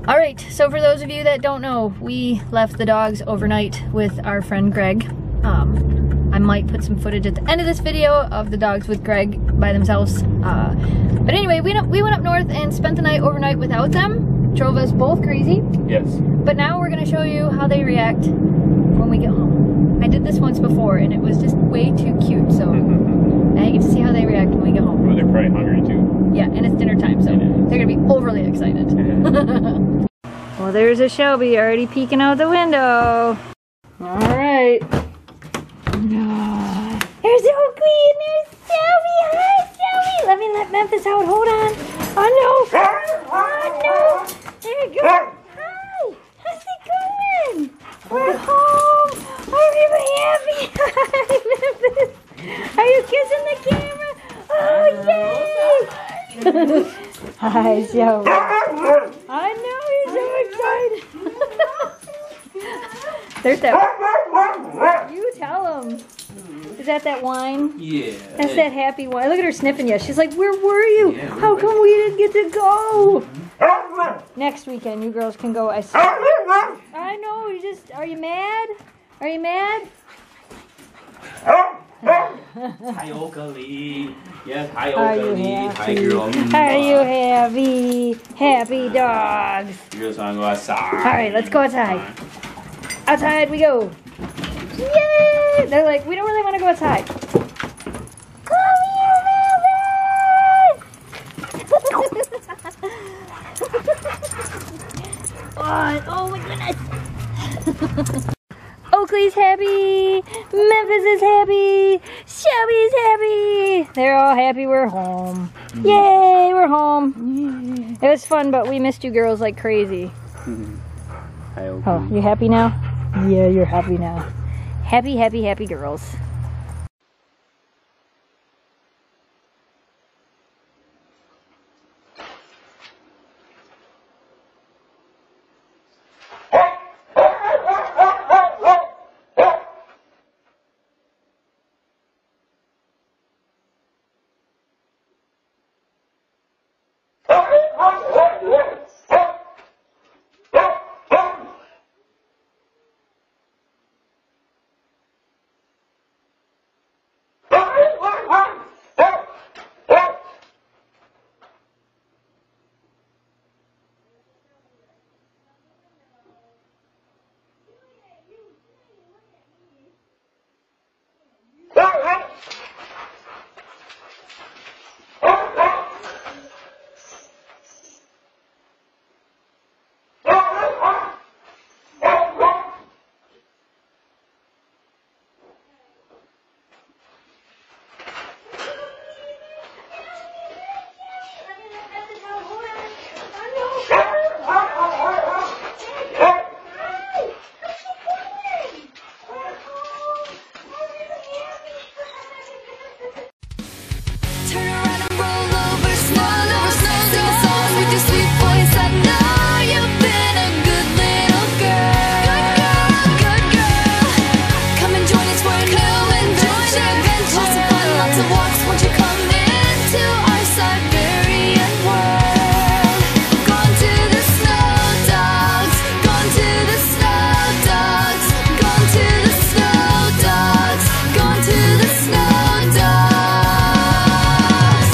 All right, so for those of you that don't know, we left the dogs overnight with our friend Greg. I might put some footage at the end of this video of the dogs with Greg by themselves. But anyway, we went up north and spent the night overnight without them. Drove us both crazy. Yes. But now we're gonna show you how they react when we get home. I did this once before and it was just way too cute, so I get to see how they react when we get home. Well, they're probably hungry too. Yeah, and it's dinner time, so they're gonna be overly excited. Well, there's a Shelby already peeking out the window. All right. There's Oakley and there's Shelby. Hi, Shelby. Let me let Memphis out. Hold on. Oh no. Oh no. There you go. Hi. How's it going? We're home. Are you happy? Hi, Memphis. Are you kissing the camera? Oh, yay. Hi, Shelby. I know, you're so excited. There's that. You tell them. Is that wine? Yeah. That's that happy wine. Look at her sniffing you. She's like, where were you? Yeah, how come we didn't get to go? Next weekend, you girls can go. I know, are you mad? Are you mad? Hi, Oakley. Yes, hi, Oakley. Hi, girl. Are you happy? Happy dogs. You just want to go outside. All right, let's go outside. Outside we go. Yay! They're like, we don't really want to go outside. Come here, Melvin! Oh my goodness! Oakley's happy, Memphis is happy, Shelby's happy. They're all happy we're home. Yay, we're home. It was fun, but we missed you girls like crazy. Hi, Oakley. Oh, you happy now? Yeah, you're happy now. Happy, happy, happy girls.